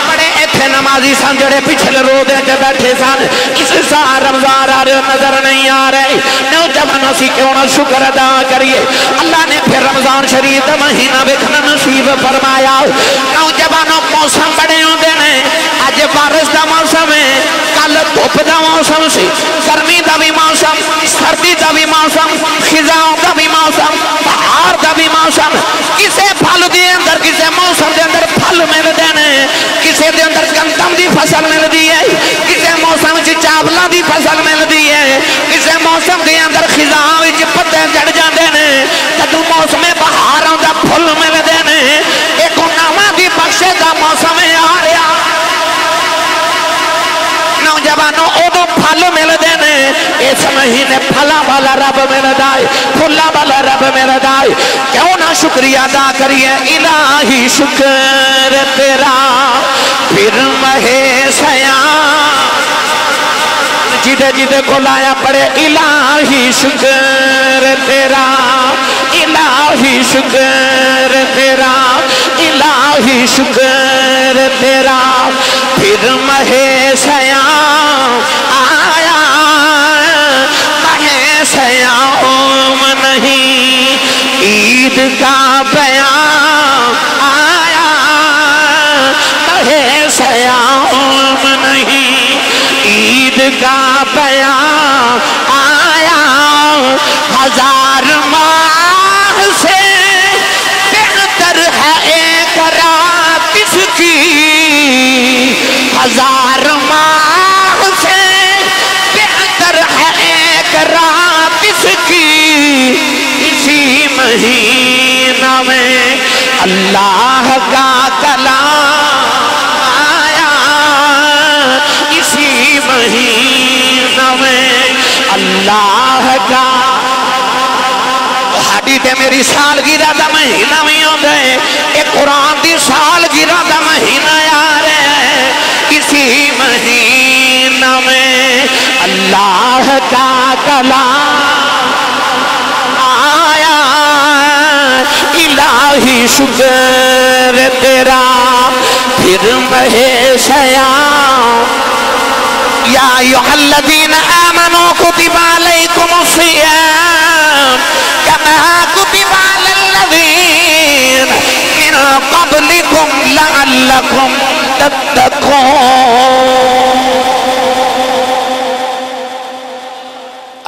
بڑے ایتھے نمازی سن جڑے پچھلے رو دے کے بیٹھے سن اس سال رمضان آ رہے نظر نہیں آ رہے نوجوانوں سی کیوں نہ شکر ادا کریے اللہ نے پھر رمضان شریف دا مہینہ بکھنا نصیب فرمایا نوجوانوں موسم بڑے ہوں دینے آج بارش دا موسم ہے کل دھوپ دا موسم سی گرمی دا بھی موسم سردی دا بھی موسم خزاں دا بھی موسم بہار دا بھی موسم کسے پھل دے اندر کسے موسم دے اندر پھل مل دینے کسے دے اندر گندم دی فصل مل دی ہے کسے موسم چی چاولا دی فصل مل دی ہے کسے موسم دے اندر خزاں وچ پتے جڑ جاندے نے کدو موسم بہاراں دا پھل مل دینے ایک نواں دی بخشے دا موسم آ رہا نوجوانوں ادو پھل مل دینے اس مہینے پھلا والا رب مل دائے پھلا والا رب مل دائے کیوں نہ شکریہ ادا کریے الہی شکر تیرا پھر ماہ سیام جیدے جیدے کو لایا پڑے الہی شکر تیرا الہی شکر تیرا الہی شکر تیرا پھر ماہ سیام آیا ماہ سیام نہیں عید کا بیان آیا ماہ سیام نہیں عید کا بیان آیا ہزار ماہ سے بہتر ہے ایک رات اس کی ہزار ماہ سے بہتر ہے ایک رات اس کی اسی مہینہ میں اللہ کا کلام آیا اسی مہینہ میں اللہ کا حدیث میری سالگرہ دا مہینہ میں ہوں گئے ایک قرآن دی سالگرہ دا مہینہ آ رہے ہیں اسی مہینہ میں اللہ کا کلام آیا الہی شکر تیرا پھر ماہ سیام یا ایھا الذین آمنوا کتب علیکم الصیام کما کتب علی الذین من قبلکم لعلکم تتقون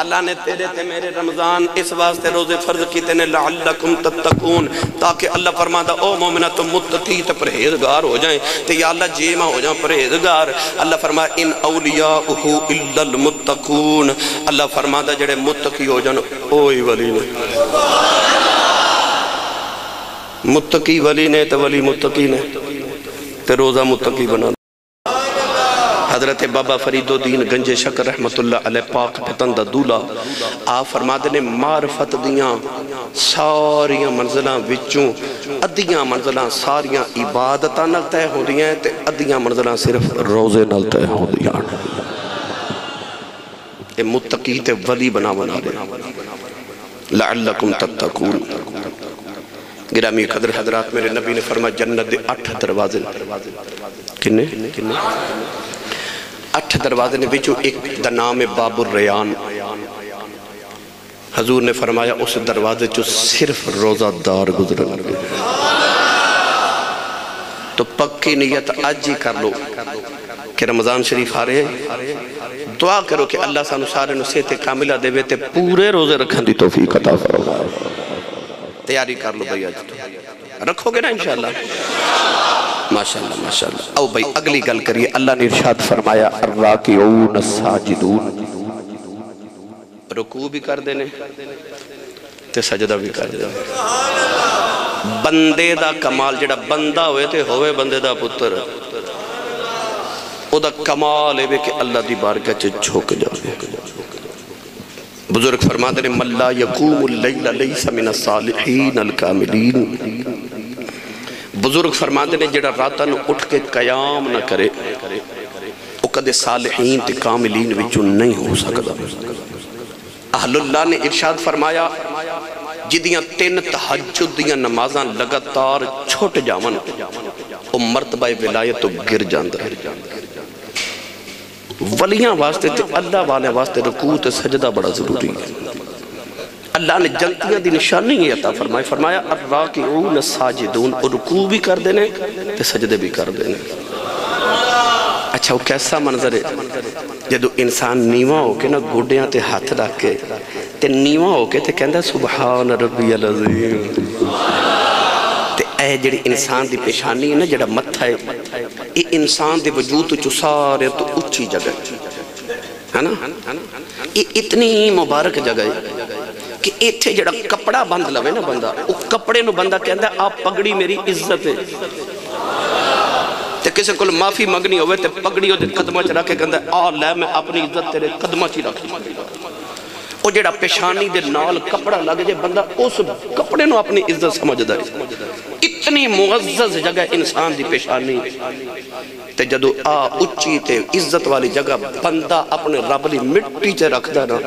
اللہ نے تیرے تے میرے رمضان اس واسطے روزے فرض کیتے نے لعلکم تتقون تاکہ اللہ فرماتا او مومنہ تم متقی تے پرہیزگار ہو جائیں تے یا اللہ جیمہ ہو جائیں پرہیزگار اللہ فرمایا ان اولیاؤہ الا المتقون اللہ فرماتا جڑے متقی ہو جائیں اوہی ولی نے متقی ولی نے تے ولی متقی نے تے روزہ متقی بنا حضرت بابا فرید الدین گنج شکر رحمت اللہ علیہ پاک پتن دا دولا آپ فرماتے نے معرفت دیاں ساریاں منزلاں وچوں ادیاں منزلاں ساریاں عبادتاں نال طے ہوندیاں تے ادیاں منزلاں صرف روزے نال طے ہوندیاں اے متقی تے ولی بنا دے لعلکم تتقون گرامی قدر حضرات میرے نبی نے فرمایا جنت دے 8 دروازے کنے 8 دروازے نے بچوں ایک دا نام باب الریان حضور نے فرمایا اس دروازے جو صرف روزہ دار گزرن تو پکی نیت آج ہی کر لو کہ رمضان شریف آ رہے دعا کرو کہ اللہ سانو سارے نصیحت کاملہ دے وے تے پورے روزے رکھن دی توفیق عطا فرمائے تیاری کر لو بھئی آج رکھو گے نا انشاءاللہ ماشاءاللہ ماشاءاللہ او بھئی اگلی گل کریے اللہ نے ارشاد فرمایا الراکعون الساجدون رکوع بھی کر دینے تے سجدہ بھی کر دینے بندے دا کمال جڑا بندہ ہوئے تے ہوئے بندے دا پتر او دا کمال ہے کہ اللہ دی بارگاہ چے جھوک جاؤ بزرگ فرماتے ہیں من لا یقوم اللیل لیس من الصالحین الکاملین بزرگ فرماتے ہیں جڑا راتاں اٹھ کے قیام نہ کرے او کدے صالحین تے کاملین وچوں نہیں ہو سکتا اہل اللہ نے ارشاد فرمایا جدیاں 3 تہجد دیاں نمازاں لگاتار چھوٹ جاون او مرتبہ ولایت تو گر جاندہ ولیاں واسطے تے اللہ والے واسطے رکوع تے سجدہ بڑا ضروری ہے اللہ نے جنتیاں دی نشانی یہ عطا فرمایا الراکعون الساجدون رکوع بھی کر دینے تے سجدے بھی کر دینے اچھا وہ کیسا منظر ہے جدو انسان نیواں ہو کے نا گھوڑیاں تے ہاتھ رکھ کے تے نیواں ہو کے تے کہندہ سبحان ربی العظیم تے اے جڑی انسان دی پیشانی ہے نا جڑا متھا ہے یہ انسان دے وجود تو سارے تو اچھی جگہ ہے نا یہ اتنی مبارک جگہ ہے کہ ایتھے جڑا کپڑا بند لوے نا بندہ وہ کپڑے نو بندہ کہندہ آپ پگڑی میری عزت ہے تے کسے کل معافی مگنی ہوئے تے پگڑی ہو تے قدمہ چرا کے کہندہ آ لے میں اپنی عزت تیرے قدمہ چی رکھ وہ جڑا پیشانی دے نال کپڑا لگ جے بندہ اس کپڑے نو اپنی عزت سمجھ دے اتنی معزز جگہ انسان دی پیشانی تے جدو اچھی تے عزت والی جگہ بندہ اپنے رب لی مٹی چے رکھ دا نا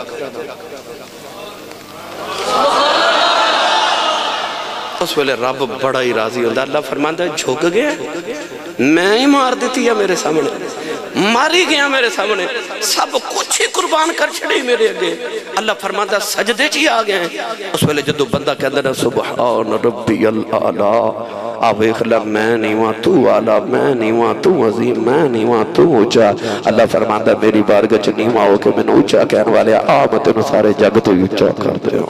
اس ویلے رب بڑا ہی راضی ہوندہ اللہ فرماندہ جھوک گیا میں ہی مار دیتی ہے میرے سامنے ماری گیا میرے سامنے سب کچھ ہی قربان کر چھڑی میرے اگے اللہ فرماندہ سجدے چی آگئے ہیں اس ویلے جدو بندہ کہندہ نا سبحان ربی العالی آوے خلا میں نیواں تو آلا میں نیواں تو عظیم میں نیواں تو اونچا اللہ فرماندہ میری بارگاہ چ نیواں ہو کے میں اونچا کہنے والے آمد انہوں سارے جگ تو اونچا کر دے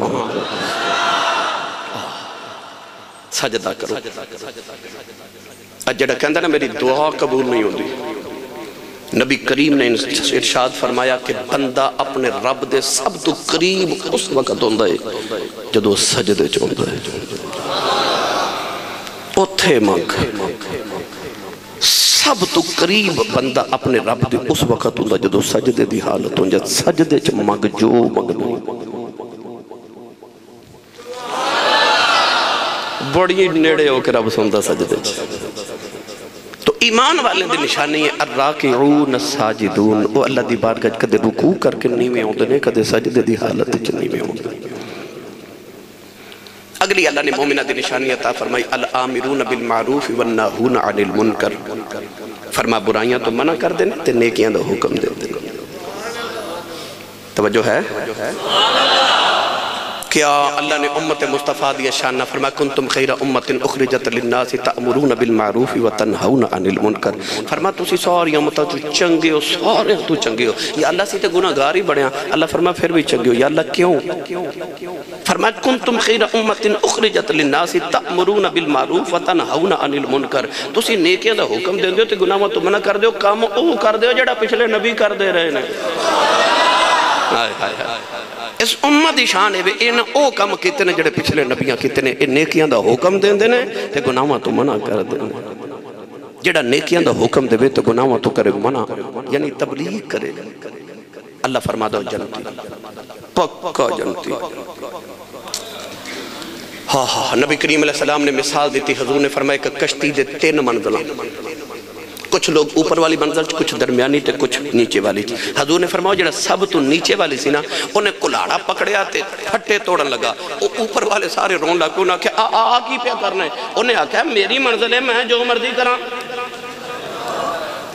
سجدہ کرو اجڑا کہندہ نا میری دعا قبول نہیں ہوندی نبی کریم نے ارشاد فرمایا کہ بندہ اپنے رب دے سب تو قریب اس وقت ہوندہ ہے جدو سجدے چوندہ ہے اتھے مانگ سب تو قریب بندہ اپنے رب دے اس وقت ہوندہ جدو سجدے دی حالت ہوندہ سجدے چ مانگ جو مانگنو بڑی نیڑے ہو کے رب سندہ سجدے تو ایمان والے دی نشانی ہے الراکعون الساجدون وہ اللہ دی بارگاہ کدے رکوع کر کے نہیں میں ہوندنے کدے سجدے دی حالت نہیں میں ہوندنے اگلی اللہ نے مومنہ دی نشانی عطا فرمائی الآمرون بالمعروف والناہون عن المنکر فرما برائیاں تو منع کر دینے تے نیکیاں دا حکم دے دینے توجہ ہے کیا اللہ نے امت مصطفیٰ دیا شان نہ فرما کنتم خیر امت اخرجت للناس تأمرون بالمعروف وتنہون عن المنکر فرما تسی ساری امتہ تو چنگے ہو سارے تو چنگے ہو یا اللہ سے تے گناہگار ہی بڑے ہیں اللہ فرما پھر بھی چنگے ہو یا اللہ کیوں فرما کنتم خیر امت اخرجت للناس تأمرون بالمعروف وتنہون عن المنکر تسی نیکیاں دا حکم دے دیو تے گناہوں تو منع کر دیو کام او کر دیو جڑا پچھلے نبی کر دے رہے ہیں اس امت دی شان ہے ان او کم کتنے جڑے پچھلے نبیاں کتنے ان نیکیاں دا حکم دین دینے تے گناہاں تو منع کر دینے جڑا نیکیاں دا حکم دے تو گناہوں تو کرے منع، یعنی تبلیغ کرے، اللہ فرما دو جنتی، پکا جنتی۔ ہاں ہاں، نبی کریم علیہ السلام نے مثال دیتی، حضور نے فرمایا کہ کشتی دے 3 منزلہ، کچھ لوگ اوپر والی منزل، کچھ درمیانی تے کچھ نیچے والی۔ حضور نے فرمایا جڑا سب تو نیچے والی سی نا، انہیں کلاڑا پکڑیا تے پھٹے توڑن لگا، اوپر والے سارے رون لگے، انہیں کہا آ کی پیا کرنا ہے؟ انہیں کہا میری منزل ہے، میں جو مرضی کراں۔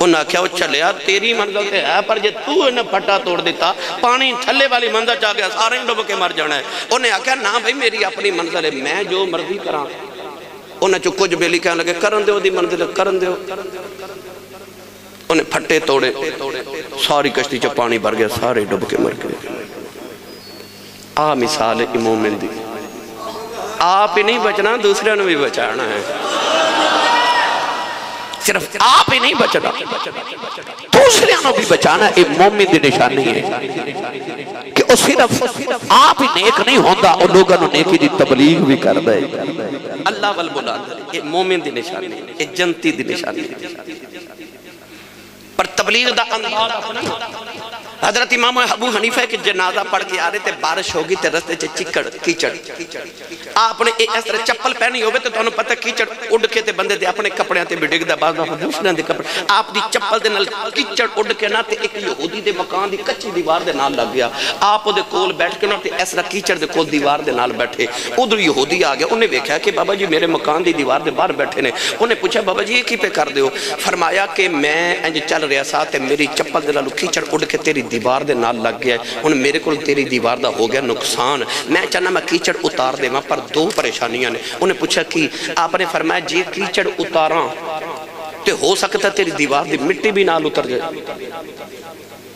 انہیں کہا وہ چلیا تیری منزل تے ہے، پر جے تو انہیں پھٹا توڑ دیتا، پانی تھلے والی منزل چاہ گیا، سارے ڈوب کے مر جانا ہے۔ انہیں کہا نا بھائی میری اپنی منزل ہے، میں جو مرضی کراں۔ انہیں چو کچھ بیلی کہنے لگے کرن دیو دی منزل، کرن دیو۔ انہیں پھٹے توڑے، ساری کشتی چو پانی بھر گیا، سارے ڈوب کے مر گئے۔ آ مثال مومن دی، آپ ہی نہیں بچنا، دوسرے نے بھی بچانا ہے۔ صرف آپ ہی نہیں بچنا، دوسرے نے بھی بچانا ہے۔ مومن دی نشانی ہے کہ وہ صرف آپ ہی نیک نہیں ہوندہ، اور لوگوں نے نیکی دی تبلیغ بھی کر دے۔ اللہ والبلاد، یہ مومن دی نشانی ہے، یہ جنتی دی نشانی ہے۔ پر تبلیغ دا انداز اپنا، حضرت امام ابو حنیفہ کے جنازہ پڑھ کے آ رہے تھے، بارش ہوگی تے رستے چے چکڑ کیچڑ، آپ نے اس طرح چپل پہنی ہوئے تو انہوں پتہ کیچڑ اڑ کے تے بندے دے اپنے کپڑیاں تے بھی ڈگ دا، بعض دفعہ دوسرے دے کپڑے، آپ دی چپل دے نال کیچڑ اڑ کے نہ تے ایک یہودی دے مکان دی کچی دیوار دے نال لگ گیا، آپ دے کول بیٹھ کے نہ تے اس طرح کیچڑ دے کول دیوار دے نال بیٹھے، ادھر یہودی آ گیا، انہیں دیکھا کہ بابا جی میرے مکان دی دیوار دے باہر بیٹھے نے، انہیں پوچھا بابا جی یہ کی پہ کر دیو؟ فرمایا کہ میں انج چل رہا سا تے میری چپل دے نال کیچڑ اڑ کے تیری دیوار دے نال لگ گیا ہے، ان میرے کو تیری دیوار دا ہو گیا نقصان، میں چاہنا میں کیچڑ اتار دے ماں، پر 2 پریشانیاں نے۔ انہیں پوچھا کہ آپ نے فرمایا جی کیچڑ اتاراں تے ہو سکتا تیری دیوار دی مٹی بھی نال اتر جائے،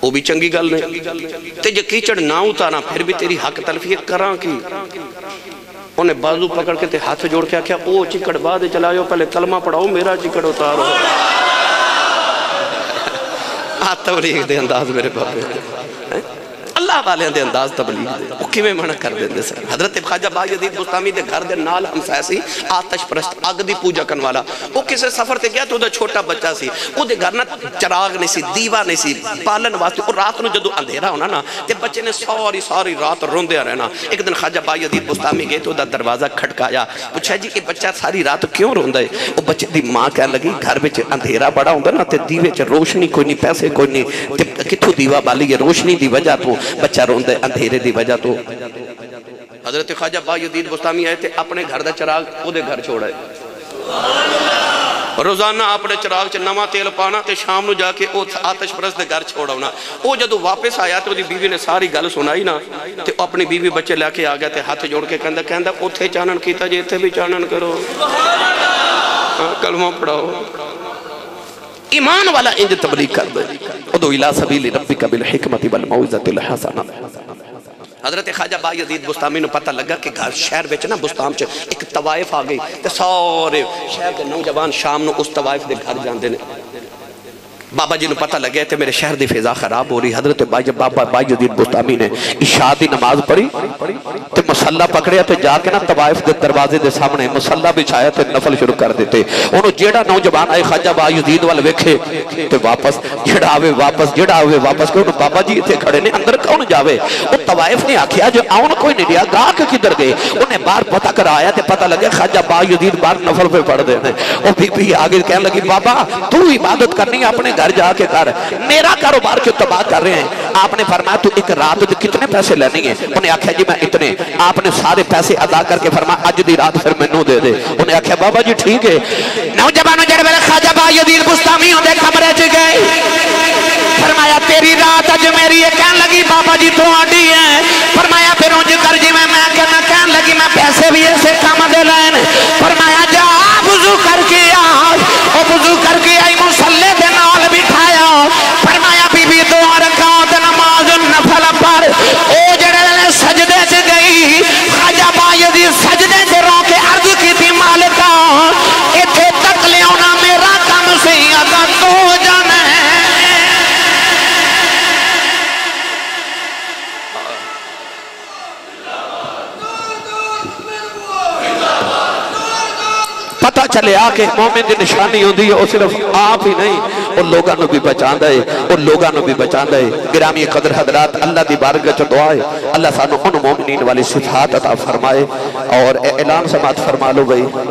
وہ بھی چنگی گل نہیں، تے جے کیچڑ نہ اتاراں پھر بھی تیری حق تلفی کراں کی؟ انہیں بازو پکڑ کے تے ہاتھ جوڑ کے کیا او چکڑ بعد چلائیو، پہلے کلمہ پڑھاؤ، میرا چکڑ اتارو۔ تبلیغ دے انداز میرے باپے، اللہ والے دے انداز تبلیغ دے، وہ کیویں منع کر دیں دے سر۔ حضرت خواجہ باجدید بستامی دے گھر دے نال ہمسایہ سی آتش پرست، اگ دی پوجا کرن والا، وہ کسے سفر تے گیا تو دا چھوٹا بچہ سی، وہ دے گھر نہ چراغ نہیں سی، دیوا نہیں سی، پالن واسطے، اور رات نو جدو اندھیرا ہونا نا تے بچے نے ساری رات روندے رہنا۔ ایک دن خواجہ باجدید بستامی گئے تو دا دروازہ کھٹکایا، پوچھا جی یہ بچہ ساری رات کیوں روندا ہے؟ وہ بچے دی ماں کہنے لگی گھر وچ اندھیرا بڑا ہوندا نا تے دیوے چ روشنی کوئی نہیں، پیسے کوئی نہیں، تے کتھوں دیوا بالی ہے؟ روشنی دی وجہ تو بچہ روندا ہے، اندھیرے دی وجہ تو۔ حضرت خواجہ باجدید بستامی آئے تھے، اپنے گھر دا چراغ او دے گھر چھوڑا ہے، روزانہ اپنے چراغ چ نواں تیل پانا تے شام نو جا کے او آتش پرست دے گھر چھوڑا ہونا۔ او جدو واپس آیا تو دی بیوی نے ساری گل سنائی نا تے اپنی بیوی بچے لے کے آ گیا تے ہاتھ جوڑ کے کہندا اوتھے چانن کیتا جے ایتھے بھی چانن کرو، کلمہ پڑھاؤ۔ ایمان والا انج تبلیغ کر دے، ادعو الی سبیل ربک بالحکمت والموعظۃ الحسنہ۔ حضرت خواجہ باجدید بستامی نو پتہ لگا کہ گھر شہر وچ نا بستام چ ایک طوائف آ گئی تے سارے شہر دے نوجوان شام نو اس طوائف دے گھر جاندے نے۔ بابا جی نو پتہ لگیا تے میرے شہر دی فضا خراب ہو رہی، حضرت بابا باجدید بستامی نے عشاء دی نماز پڑھی تے مصلی پکڑیا تے جا کے نا طوائف دے دروازے دے سامنے مصلی بچھایا تے نفل شروع کر دیتے۔ انہوں جیڑا نوجوان آئے خواجہ باجدید وال ویکھے تے واپس جیڑا آوے واپس کہ انہوں بابا جی اتھے کھڑے نے اندر کون جاوے؟ وہ طوائف نے آکھیا جو آؤن کوئی نہیں رہا، گاہ کے کدھر گئے؟ انہیں باہر پتہ کر آیا تے پتہ لگے خواجہ باجدید باہر نفل پہ پڑھ دے ہیں۔ وہ بھی آگے کہنے لگی بابا تو عبادت کرنی اپنے گھر جا کے کر، میرا کاروبار کیوں تباہ کر رہے ہیں؟ آپ نے فرمایا تو ایک رات جو کتنے پیسے لینے ہیں؟ انہیں آکھیا جی میں اتنے، آپ نے سارے پیسے ادا کر کے فرمایا اج دی رات پھر میں دے دے۔ انہیں آکھیا بابا جی ٹھیک ہے۔ نوجوانوں جڑے میرے خواجہ باجدید بستامی ہوں دے کمرے چ گئے، فرمایا تیری رات اج میری ہے، کہنے لگی بابا جی تو آڈی ہے، فرمایا پھر انج کر جی میں کہنے لگی میں پیسے بھی ایسے کام دے لین، فرمایا جا وضو کر کے آ، او وضو کر کے آئی مصلی دے نال بٹھایا، فرمایا بی بی 2 رکعت نماز نفل پر، او جڑے سجدے سے گئی، خواجہ باجدید سجدے سے رو کے عرض کی تھی مالکہ ایتھے تک لے ہونا میرا کام سے اگر تو جانے۔ چلے آ کے مومن دی نشانی ہوندی ہے، وہ صرف آپ ہی نہیں، ان لوگاں نو بھی بچاندا ہے، ان لوگاں نو بھی بچاندا ہے۔ گرامی قدر حضرات، اللہ دی بارگاہ چ دعا ہے اللہ سانو ان مومنین والی صفات عطا فرمائے، اور اعلان سماعت فرما لو بھائی۔